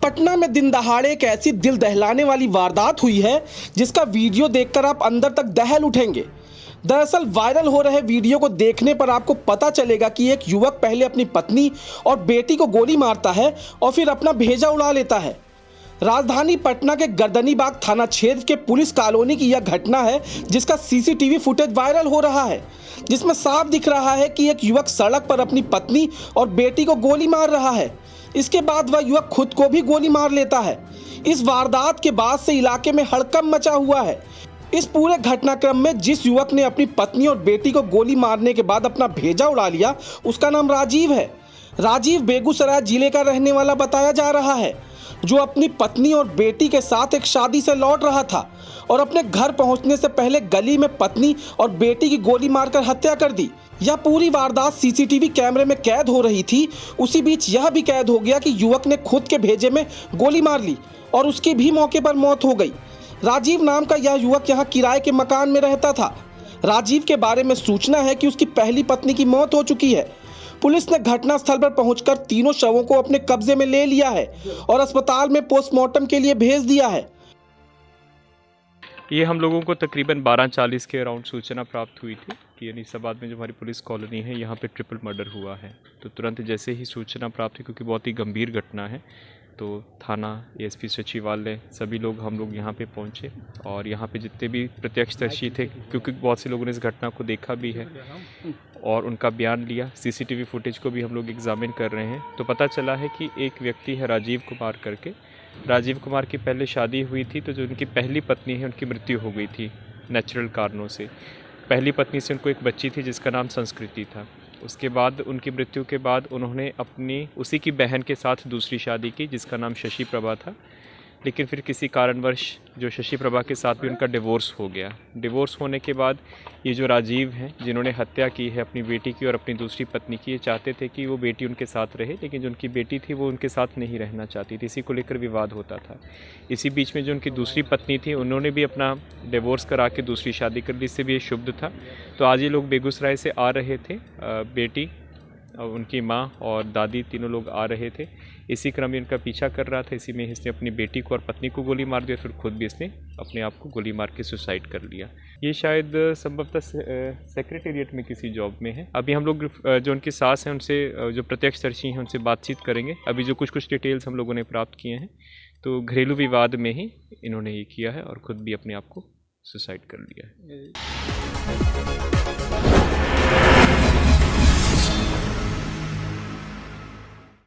पटना में दिन दहाड़े एक ऐसी दिल दहलाने वाली वारदात हुई है जिसका वीडियो देखकर आप अंदर तक दहल उठेंगे। दरअसल वायरल हो रहे वीडियो को देखने पर आपको पता चलेगा कि एक युवक पहले अपनी पत्नी और बेटी को गोली मारता है और फिर अपना भेजा उड़ा लेता है। राजधानी पटना के गर्दनीबाग थाना क्षेत्र के पुलिस कॉलोनी की यह घटना है जिसका सीसीटीवी फुटेज वायरल हो रहा है, जिसमें साफ दिख रहा है कि एक युवक सड़क पर अपनी पत्नी और बेटी को गोली मार रहा है। इसके बाद वह युवक खुद को भी गोली मार लेता है। इस वारदात के बाद से इलाके में हड़कंप मचा हुआ है। इस पूरे घटनाक्रम में जिस युवक ने अपनी पत्नी और बेटी को गोली मारने के बाद अपना भेजा उड़ा लिया, उसका नाम राजीव है। राजीव बेगूसराय जिले का रहने वाला बताया जा रहा है, जो अपनी पत्नी और बेटी के साथ एक शादी से लौट रहा था और अपने घर पहुंचने से पहले गली में पत्नी और बेटी की गोली मारकर हत्या कर दी। यह पूरी वारदात सीसीटीवी कैमरे में कैद हो रही थी। उसी बीच यह भी कैद हो गया कि युवक ने खुद के भेजे में गोली मार ली और उसकी भी मौके पर मौत हो गई। राजीव नाम का यह युवक यहाँ किराए के मकान में रहता था। राजीव के बारे में सूचना है कि उसकी पहली पत्नी की मौत हो चुकी है। पुलिस ने घटनास्थल पर पहुंचकर तीनों शवों को अपने कब्जे में ले लिया है और अस्पताल में पोस्टमार्टम के लिए भेज दिया है। ये हम लोगों को तकरीबन 12:40 के अराउंड सूचना प्राप्त हुई थी कि अनीसाबाद में जो हमारी पुलिस कॉलोनी है यहाँ पे ट्रिपल मर्डर हुआ है। तो तुरंत जैसे ही सूचना प्राप्त हुई, क्योंकि बहुत ही गंभीर घटना है, तो थाना, एएसपी सचिवालय, सभी लोग हम लोग यहाँ पे पहुँचे और यहाँ पे जितने भी प्रत्यक्षदर्शी थे, क्योंकि बहुत से लोगों ने इस घटना को देखा भी है और उनका बयान लिया। सीसीटीवी फुटेज को भी हम लोग एग्जामिन कर रहे हैं। तो पता चला है कि एक व्यक्ति है राजीव कुमार करके। राजीव कुमार की पहले शादी हुई थी, तो जो उनकी पहली पत्नी है उनकी मृत्यु हो गई थी नेचुरल कारणों से। पहली पत्नी से उनको एक बच्ची थी जिसका नाम संस्कृति था। उसके बाद उनकी मृत्यु के बाद उन्होंने अपनी उसी की बहन के साथ दूसरी शादी की जिसका नाम शशि प्रभा था। लेकिन फिर किसी कारणवश जो शशि प्रभा के साथ भी उनका डिवोर्स हो गया। डिवोर्स होने के बाद ये जो राजीव हैं, जिन्होंने हत्या की है अपनी बेटी की और अपनी दूसरी पत्नी की, ये चाहते थे कि वो बेटी उनके साथ रहे, लेकिन जो उनकी बेटी थी वो उनके साथ नहीं रहना चाहती थी। इसी को लेकर विवाद होता था। इसी बीच में जो उनकी दूसरी पत्नी थी, उन्होंने भी अपना डिवोर्स करा के दूसरी शादी कर ली। इससे भी ये शुभ था। तो आज ये लोग बेगूसराय से आ रहे थे, बेटी, उनकी माँ और दादी तीनों लोग आ रहे थे। इसी क्रम में इनका पीछा कर रहा था। इसी में इसने अपनी बेटी को और पत्नी को गोली मार दिया, फिर खुद भी इसने अपने आप को गोली मार के सुसाइड कर लिया। ये शायद संभवतः सेक्रेटेरिएट में किसी जॉब में है। अभी हम लोग जो उनकी सास हैं उनसे, जो प्रत्यक्षदर्शी हैं उनसे बातचीत करेंगे। अभी जो कुछ डिटेल्स हम लोगों ने प्राप्त किए हैं, तो घरेलू विवाद में ही इन्होंने ये किया है और ख़ुद भी अपने आप को सुसाइड कर लिया है।